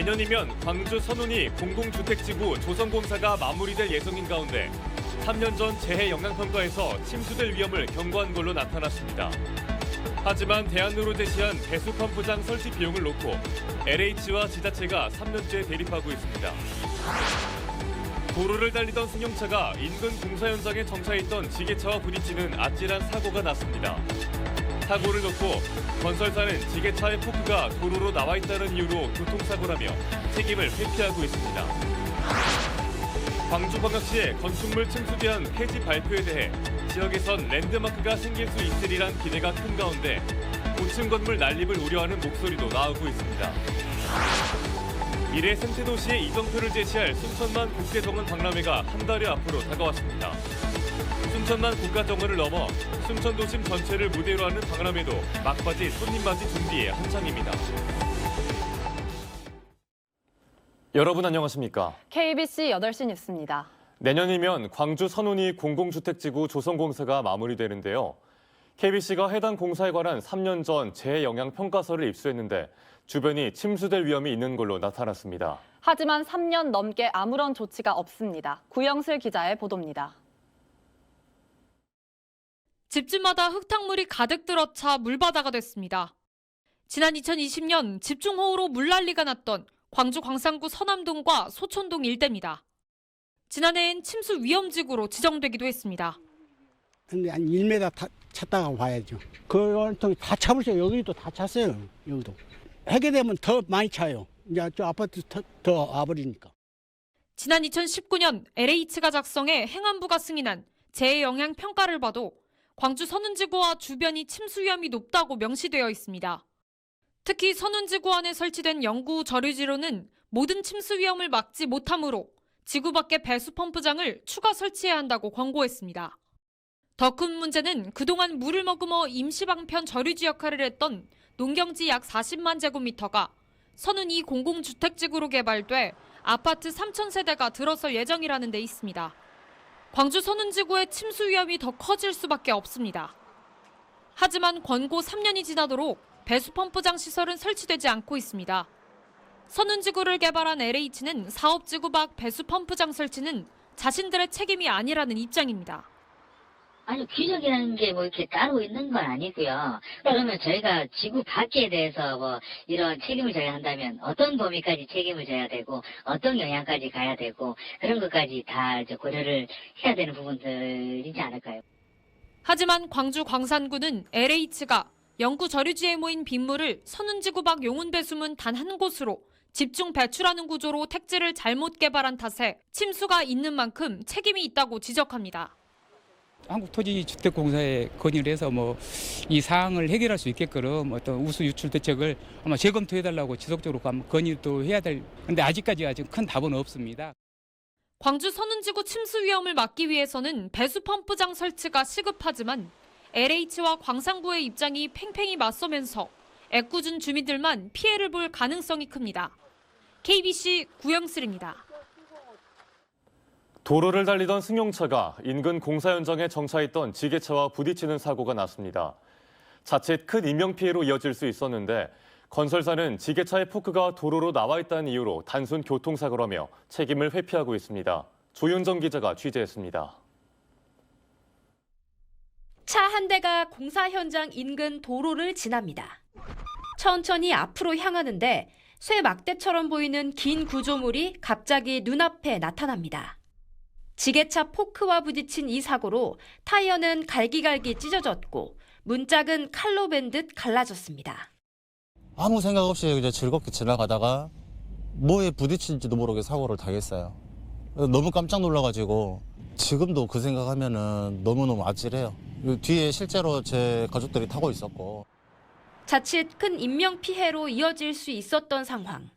내년이면 광주 선운이 공공주택지구 조성공사가 마무리될 예정인 가운데 3년 전 재해 영향평가에서 침수될 위험을 경고한 걸로 나타났습니다. 하지만 대안으로 제시한 배수펌프장 설치 비용을 놓고 LH와 지자체가 3년째 대립하고 있습니다. 도로를 달리던 승용차가 인근 공사 현장에 정차했던 지게차와 부딪히는 아찔한 사고가 났습니다. 사고를 놓고 건설사는 지게차의 포크가 도로로 나와 있다는 이유로 교통사고라며 책임을 회피하고 있습니다. 광주광역시의 건축물 침수 대안 폐지 발표에 대해 지역에선 랜드마크가 생길 수 있으리란 기대가 큰 가운데 고층 건물 난립을 우려하는 목소리도 나오고 있습니다. 미래 생태도시의 이정표를 제시할 순천만 국제정원 박람회가 한 달여 앞으로 다가왔습니다. 순천만 국가정원을 넘어 순천도심 전체를 무대로 하는 박람회도 막바지 손님맞이 준비에 한창입니다. 여러분 안녕하십니까? KBC 8시 뉴스입니다. 내년이면 광주 선운이 공공주택지구 조성공사가 마무리되는데요. KBC가 해당 공사에 관한 3년 전 재해영향평가서를 입수했는데 주변이 침수될 위험이 있는 걸로 나타났습니다. 하지만 3년 넘게 아무런 조치가 없습니다. 구영슬 기자의 보도입니다. 집집마다 흙탕물이 가득 들어차 물바다가 됐습니다. 지난 2020년 집중호우로 물난리가 났던 광주 광산구 서남동과 소촌동 일대입니다. 지난해엔 침수 위험지구로 지정되기도 했습니다. 근데 한 1m 찼다가 봐야죠. 그걸 다 차버렸어요. 여기도 다 찼어요. 여기도. 해게 되면 더 많이 차요. 이제 저 아파트 더 와버리니까. 지난 2019년 LH가 작성해 행안부가 승인한 재해영향 평가를 봐도 광주 선운지구와 주변이 침수 위험이 높다고 명시되어 있습니다. 특히 선운지구 안에 설치된 영구 저류지로는 모든 침수 위험을 막지 못하므로 지구 밖에 배수펌프장을 추가 설치해야 한다고 권고했습니다. 더 큰 문제는 그동안 물을 머금어 임시방편 저류지 역할을 했던 농경지 약 40만 제곱미터가 선운이 공공주택지구로 개발돼 아파트 3,000세대가 들어설 예정이라는 데 있습니다. 광주 선운지구의 침수 위험이 더 커질 수밖에 없습니다. 하지만 권고 3년이 지나도록 배수펌프장 시설은 설치되지 않고 있습니다. 선운지구를 개발한 LH는 사업지구 밖 배수펌프장 설치는 자신들의 책임이 아니라는 입장입니다. 아니, 규정이라는 게 뭐 이렇게 따로 있는 건 아니고요. 그러면 저희가 지구 밖에 대해서 뭐 이런 책임을 져야 한다면 어떤 범위까지 책임을 져야 되고 어떤 영향까지 가야 되고 그런 것까지 다 이제 고려를 해야 되는 부분들이지 않을까요? 하지만 광주 광산구는 LH가 영구 저류지에 모인 빗물을 선운지구 밖 용운배수문 단 한 곳으로 집중 배출하는 구조로 택지를 잘못 개발한 탓에 침수가 있는 만큼 책임이 있다고 지적합니다. 한국토지주택공사에 건의를 해서 이 사항을 해결할 수 있게끔 어떤 우수 유출 대책을 아마 재검토해달라고 지속적으로 건의도 해야 될. 근데 아직까지가 지금 큰 답은 없습니다. 광주 선운지구 침수 위험을 막기 위해서는 배수펌프장 설치가 시급하지만 LH와 광산구의 입장이 팽팽히 맞서면서 애꿎은 주민들만 피해를 볼 가능성이 큽니다. KBC 구영슬입니다. 도로를 달리던 승용차가 인근 공사 현장에 정차했던 지게차와 부딪히는 사고가 났습니다. 자칫 큰 인명피해로 이어질 수 있었는데 건설사는 지게차의 포크가 도로로 나와 있다는 이유로 단순 교통사고라며 책임을 회피하고 있습니다. 조윤정 기자가 취재했습니다. 차 한 대가 공사 현장 인근 도로를 지납니다. 천천히 앞으로 향하는데 쇠 막대처럼 보이는 긴 구조물이 갑자기 눈앞에 나타납니다. 지게차 포크와 부딪힌 이 사고로 타이어는 갈기갈기 찢어졌고 문짝은 칼로 벤 듯 갈라졌습니다. 아무 생각 없이 이제 즐겁게 지나가다가 뭐에 부딪힌지도 모르게 사고를 당했어요. 너무 깜짝 놀라가지고 지금도 그 생각하면은 너무너무 아찔해요. 뒤에 실제로 제 가족들이 타고 있었고. 자칫 큰 인명피해로 이어질 수 있었던 상황.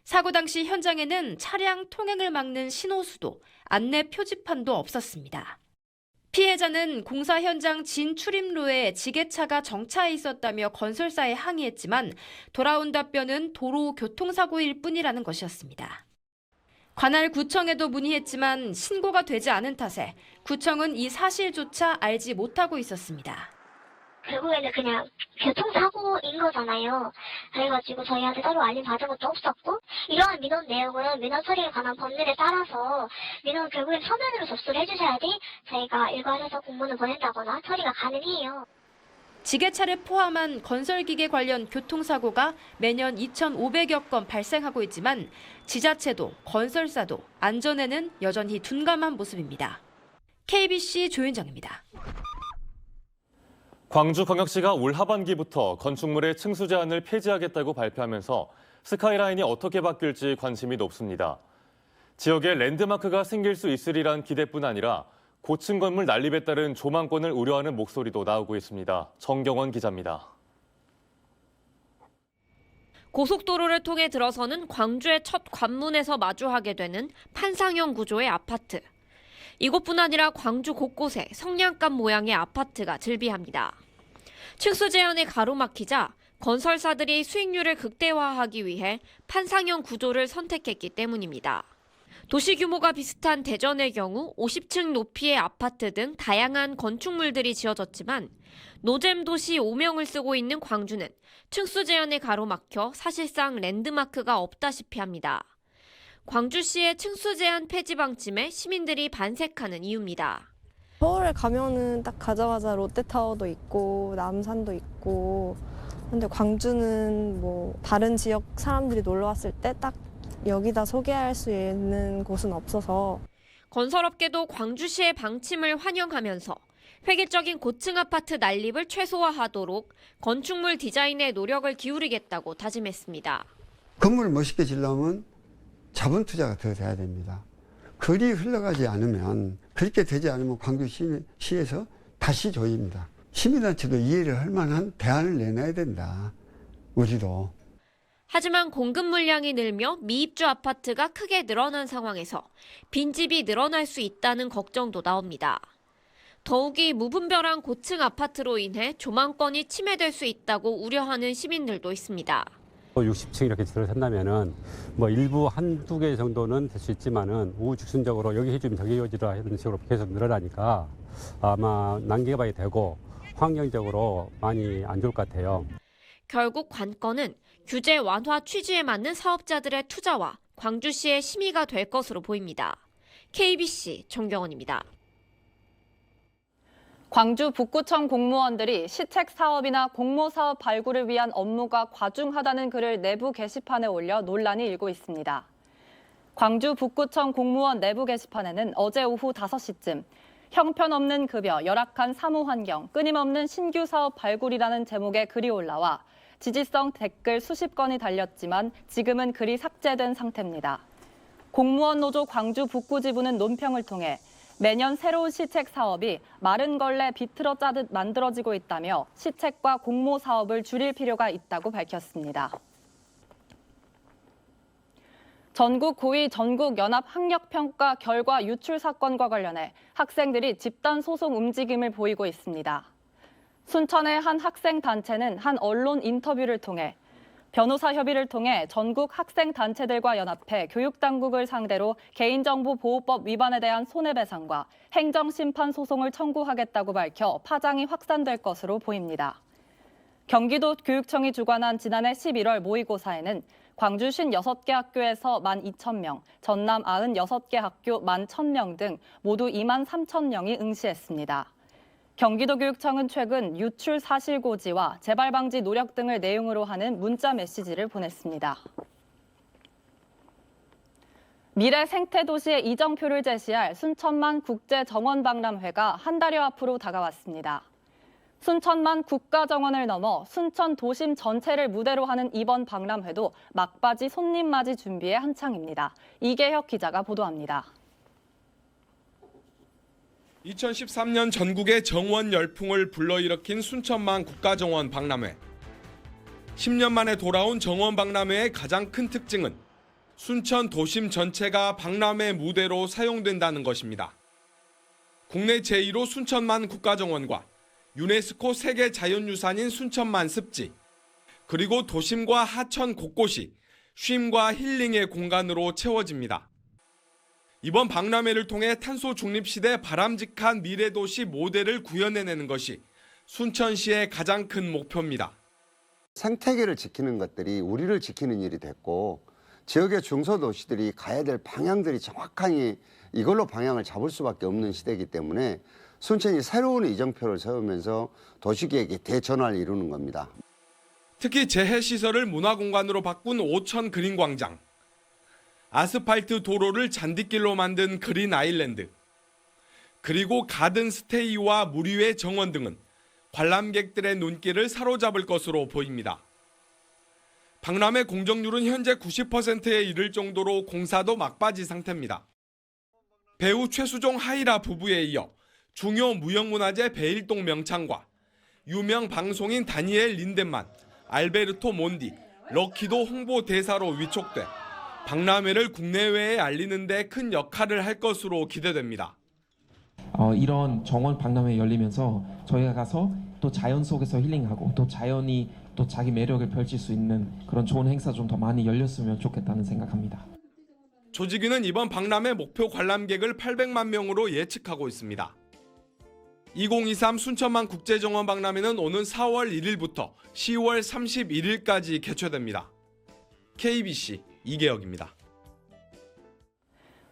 사고 당시 현장에는 차량 통행을 막는 신호수도 안내 표지판도 없었습니다. 피해자는 공사 현장 진출입로에 지게차가 정차해 있었다며 건설사에 항의했지만 돌아온 답변은 도로 교통사고일 뿐이라는 것이었습니다. 관할 구청에도 문의했지만 신고가 되지 않은 탓에 구청은 이 사실조차 알지 못하고 있었습니다. 결국에는 그냥 교통사고인 거잖아요. 그래가지고 저희한테 따로 알림 받은 것도 없었고, 이러한 민원 내용은 민원 처리에 관한 법률에 따라서 민원 결국엔 서면으로 접수를 해주셔야지 저희가 일괄해서 공문을 보낸다거나 처리가 가능해요. 지게차를 포함한 건설기계 관련 교통사고가 매년 2,500여 건 발생하고 있지만 지자체도 건설사도 안전에는 여전히 둔감한 모습입니다. KBC 조윤정입니다. 광주광역시가 올 하반기부터 건축물의 층수 제한을 폐지하겠다고 발표하면서 스카이라인이 어떻게 바뀔지 관심이 높습니다. 지역에 랜드마크가 생길 수 있으리란 기대뿐 아니라 고층 건물 난립에 따른 조망권을 우려하는 목소리도 나오고 있습니다. 정경원 기자입니다. 고속도로를 통해 들어서는 광주의 첫 관문에서 마주하게 되는 판상형 구조의 아파트. 이곳뿐 아니라 광주 곳곳에 성냥갑 모양의 아파트가 즐비합니다. 층수 제한에 가로막히자 건설사들이 수익률을 극대화하기 위해 판상형 구조를 선택했기 때문입니다. 도시 규모가 비슷한 대전의 경우 50층 높이의 아파트 등 다양한 건축물들이 지어졌지만 노잼 도시 오명을 쓰고 있는 광주는 층수 제한에 가로막혀 사실상 랜드마크가 없다시피 합니다. 광주시의 층수 제한 폐지 방침에 시민들이 반색하는 이유입니다. 서울에 가면은 딱 가자마자 롯데타워도 있고 남산도 있고, 근데 광주는 뭐 다른 지역 사람들이 놀러 왔을 때 딱 여기다 소개할 수 있는 곳은 없어서. 건설업계도 광주시의 방침을 환영하면서 획일적인 고층 아파트 난립을 최소화하도록 건축물 디자인에 노력을 기울이겠다고 다짐했습니다. 건물을 멋있게 지으려면 자본 투자가 더 돼야 됩니다. 글이 흘러가지 않으면, 그렇게 되지 않으면 광주시에서 다시 조입니다. 시민단체도 이해를 할 만한 대안을 내놔야 된다. 우리도. 하지만 공급 물량이 늘며 미입주 아파트가 크게 늘어난 상황에서 빈집이 늘어날 수 있다는 걱정도 나옵니다. 더욱이 무분별한 고층 아파트로 인해 조망권이 침해될 수 있다고 우려하는 시민들도 있습니다. 60층 이렇게 들어선다면은 뭐 일부 한두 개 정도는 될 수 있지만은 우후죽순적으로 여기 해주면 저기 해주라 이런 식으로 계속 늘어나니까 아마 난개발이 되고 환경적으로 많이 안 좋을 것 같아요. 결국 관건은 규제 완화 취지에 맞는 사업자들의 투자와 광주시의 심의가 될 것으로 보입니다. KBC 정경원입니다. 광주 북구청 공무원들이 시책 사업이나 공모사업 발굴을 위한 업무가 과중하다는 글을 내부 게시판에 올려 논란이 일고 있습니다. 광주 북구청 공무원 내부 게시판에는 어제 오후 5시쯤 형편없는 급여, 열악한 사무 환경, 끊임없는 신규 사업 발굴이라는 제목의 글이 올라와 지지성 댓글 수십 건이 달렸지만 지금은 글이 삭제된 상태입니다. 공무원 노조 광주 북구지부는 논평을 통해 매년 새로운 시책 사업이 마른 걸레 비틀어 짜듯 만들어지고 있다며 시책과 공모 사업을 줄일 필요가 있다고 밝혔습니다. 전국 고2 전국연합학력평가 결과 유출 사건과 관련해 학생들이 집단 소송 움직임을 보이고 있습니다. 순천의 한 학생단체는 한 언론 인터뷰를 통해 변호사 협의를 통해 전국 학생단체들과 연합해 교육당국을 상대로 개인정보보호법 위반에 대한 손해배상과 행정심판 소송을 청구하겠다고 밝혀 파장이 확산될 것으로 보입니다. 경기도 교육청이 주관한 지난해 11월 모의고사에는 광주 56개 학교에서 12,000명, 전남 96개 학교 11,000명 등 모두 23,000명이 응시했습니다. 경기도 교육청은 최근 유출 사실 고지와 재발 방지 노력 등을 내용으로 하는 문자 메시지를 보냈습니다. 미래 생태 도시의 이정표를 제시할 순천만 국제정원박람회가 한 달여 앞으로 다가왔습니다. 순천만 국가정원을 넘어 순천 도심 전체를 무대로 하는 이번 박람회도 막바지 손님 맞이 준비에 한창입니다. 이계혁 기자가 보도합니다. 2013년 전국의 정원 열풍을 불러일으킨 순천만 국가정원 박람회. 10년 만에 돌아온 정원 박람회의 가장 큰 특징은 순천 도심 전체가 박람회 무대로 사용된다는 것입니다. 국내 제1호 순천만 국가정원과 유네스코 세계 자연유산인 순천만 습지, 그리고 도심과 하천 곳곳이 쉼과 힐링의 공간으로 채워집니다. 이번 박람회를 통해 탄소 중립 시대 바람직한 미래도시 모델을 구현해내는 것이 순천시의 가장 큰 목표입니다. 생태계를 지키는 것들이 우리를 지키는 일이 됐고 지역의 중소도시들이 가야 될 방향들이 정확하게 이걸로 방향을 잡을 수밖에 없는 시대이기 때문에 순천이 새로운 이정표를 세우면서 도시계획의 대전환을 이루는 겁니다. 특히 재해시설을 문화공간으로 바꾼 오천 그린광장, 아스팔트 도로를 잔디길로 만든 그린 아일랜드, 그리고 가든스테이와 무료의 정원 등은 관람객들의 눈길을 사로잡을 것으로 보입니다. 박람회 공정률은 현재 90%에 이를 정도로 공사도 막바지 상태입니다. 배우 최수종 하이라 부부에 이어 중요 무형문화재 베일동 명창과 유명 방송인 다니엘 린덴만, 알베르토 몬디, 럭키도 홍보 대사로 위촉돼 박람회를 국내외에 알리는 데 큰 역할을 할 것으로 기대됩니다. 이런 정원 박람회 열리면서 저희가 가서 또 자연 속에서 힐링하고 또 자연이 또 자기 매력을 펼칠 수 있는 그런 좋은 행사 좀 더 많이 열렸으면 좋겠다는 생각합니다. 조직위는 이번 박람회 목표 관람객을 800만 명으로 예측하고 있습니다. 2023 순천만 국제정원 박람회는 오는 4월 1일부터 10월 31일까지 개최됩니다. KBC 이계혁입니다.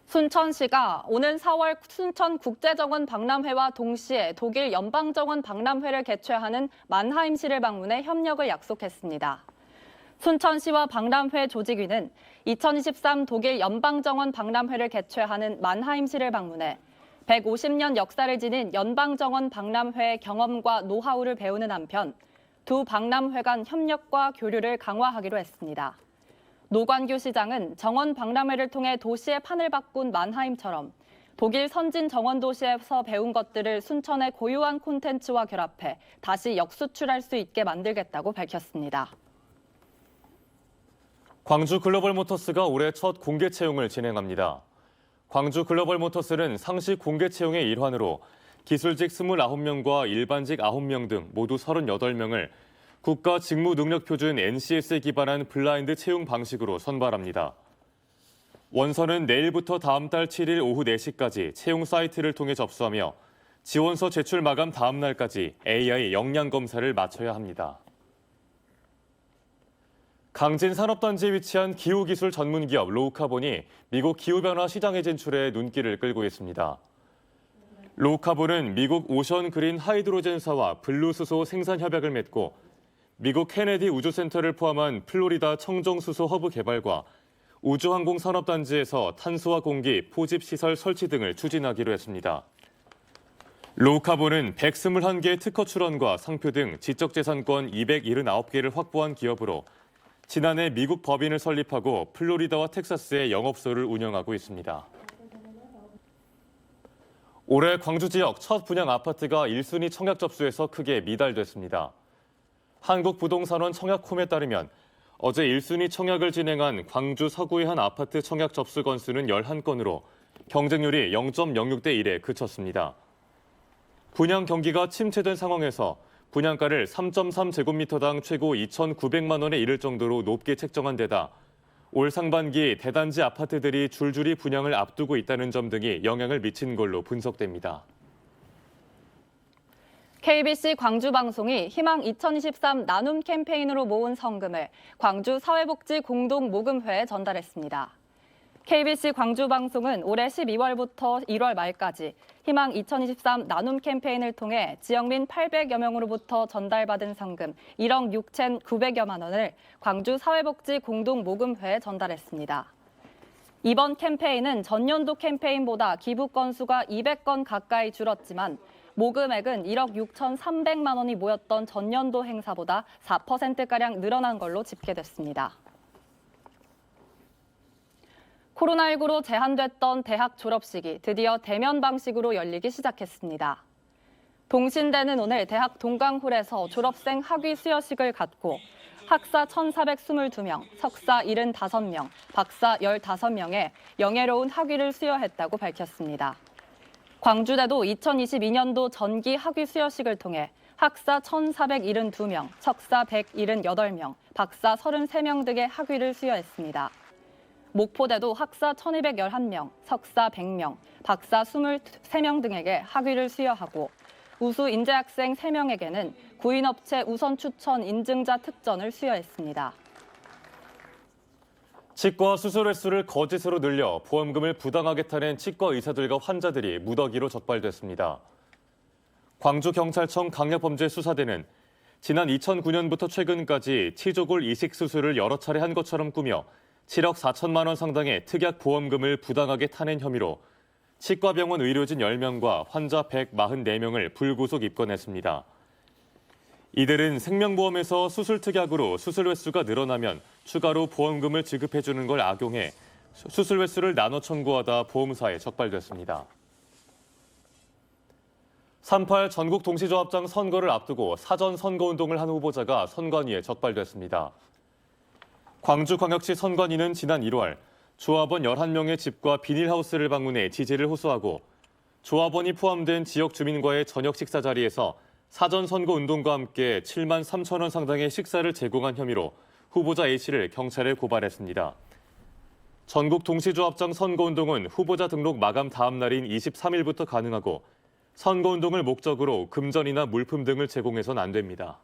순천시가 오는 4월 순천국제정원 박람회와 동시에 독일 연방정원 박람회를 개최하는 만하임시를 방문해 협력을 약속했습니다. 순천시와 박람회 조직위는 2023 독일 연방정원 박람회를 개최하는 만하임시를 방문해 150년 역사를 지닌 연방정원 박람회의 경험과 노하우를 배우는 한편 두 박람회 간 협력과 교류를 강화하기로 했습니다. 노관규 시장은 정원 박람회를 통해 도시의 판을 바꾼 만하임처럼 독일 선진 정원 도시에서 배운 것들을 순천의 고유한 콘텐츠와 결합해 다시 역수출할 수 있게 만들겠다고 밝혔습니다. 광주 글로벌모터스가 올해 첫 공개 채용을 진행합니다. 광주 글로벌모터스는 상시 공개 채용의 일환으로 기술직 29명과 일반직 9명 등 모두 38명을 국가 직무능력표준 NCS에 기반한 블라인드 채용 방식으로 선발합니다. 원서는 내일부터 다음 달 7일 오후 4시까지 채용 사이트를 통해 접수하며 지원서 제출 마감 다음 날까지 AI 역량 검사를 마쳐야 합니다. 강진산업단지에 위치한 기후기술 전문기업 로우카본이 미국 기후변화 시장의 진출에 눈길을 끌고 있습니다. 로우카본은 미국 오션 그린 하이드로젠사와 블루수소 생산 협약을 맺고 미국 케네디 우주센터를 포함한 플로리다 청정수소 허브 개발과 우주항공산업단지에서 탄소와 공기, 포집시설 설치 등을 추진하기로 했습니다. 로우카본은 121개의 특허 출원과 상표 등 지적재산권 279개를 확보한 기업으로 지난해 미국 법인을 설립하고 플로리다와 텍사스에 영업소를 운영하고 있습니다. 올해 광주 지역 첫 분양 아파트가 1순위 청약 접수에서 크게 미달됐습니다. 한국부동산원 청약홈에 따르면 어제 1순위 청약을 진행한 광주 서구의 한 아파트 청약 접수 건수는 11건으로 경쟁률이 0.06대 1에 그쳤습니다. 분양 경기가 침체된 상황에서 분양가를 3.3제곱미터당 최고 2,900만 원에 이를 정도로 높게 책정한 데다 올 상반기 대단지 아파트들이 줄줄이 분양을 앞두고 있다는 점 등이 영향을 미친 걸로 분석됩니다. KBC 광주방송이 희망 2023 나눔 캠페인으로 모은 성금을 광주 사회복지공동모금회에 전달했습니다. KBC 광주방송은 올해 12월부터 1월 말까지 희망 2023 나눔 캠페인을 통해 지역민 800여 명으로부터 전달받은 성금 1억 6,900여만 원을 광주 사회복지공동모금회에 전달했습니다. 이번 캠페인은 전년도 캠페인보다 기부 건수가 200건 가까이 줄었지만 모금액은 1억 6,300만 원이 모였던 전년도 행사보다 4%가량 늘어난 걸로 집계됐습니다. 코로나19로 제한됐던 대학 졸업식이 드디어 대면 방식으로 열리기 시작했습니다. 동신대는 오늘 대학 동강홀에서 졸업생 학위 수여식을 갖고 학사 1,422명, 석사 75명, 박사 15명의 영예로운 학위를 수여했다고 밝혔습니다. 광주대도 2022년도 전기 학위 수여식을 통해 학사 1,472명, 석사 178명, 박사 33명 등의 학위를 수여했습니다. 목포대도 학사 1,211명, 석사 100명, 박사 23명 등에게 학위를 수여하고 우수 인재 학생 3명에게는 구인업체 우선 추천 인증자 특전을 수여했습니다. 치과 수술 횟수를 거짓으로 늘려 보험금을 부당하게 타낸 치과 의사들과 환자들이 무더기로 적발됐습니다. 광주경찰청 강력범죄수사대는 지난 2009년부터 최근까지 치조골 이식 수술을 여러 차례 한 것처럼 꾸며 7억 4천만 원 상당의 특약 보험금을 부당하게 타낸 혐의로 치과병원 의료진 10명과 환자 144명을 불구속 입건했습니다. 이들은 생명보험에서 수술 특약으로 수술 횟수가 늘어나면 추가로 보험금을 지급해주는 걸 악용해 수술 횟수를 나눠 청구하다 보험사에 적발됐습니다. 3.8 전국 동시조합장 선거를 앞두고 사전 선거운동을 한 후보자가 선관위에 적발됐습니다. 광주광역시 선관위는 지난 1월 조합원 11명의 집과 비닐하우스를 방문해 지지를 호소하고 조합원이 포함된 지역 주민과의 저녁 식사 자리에서 사전 선거 운동과 함께 7만 3천 원 상당의 식사를 제공한 혐의로 후보자 A씨를 경찰에 고발했습니다. 전국 동시조합장 선거운동은 후보자 등록 마감 다음 날인 23일부터 가능하고 선거운동을 목적으로 금전이나 물품 등을 제공해서는 안 됩니다.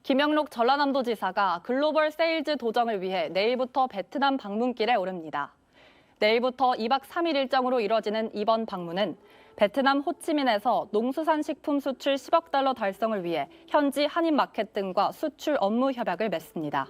김영록 전라남도지사가 글로벌 세일즈 도정을 위해 내일부터 베트남 방문길에 오릅니다. 내일부터 2박 3일 일정으로 이뤄지는 이번 방문은 베트남 호치민에서 농수산식품 수출 10억 달러 달성을 위해 현지 한인마켓 등과 수출 업무 협약을 맺습니다.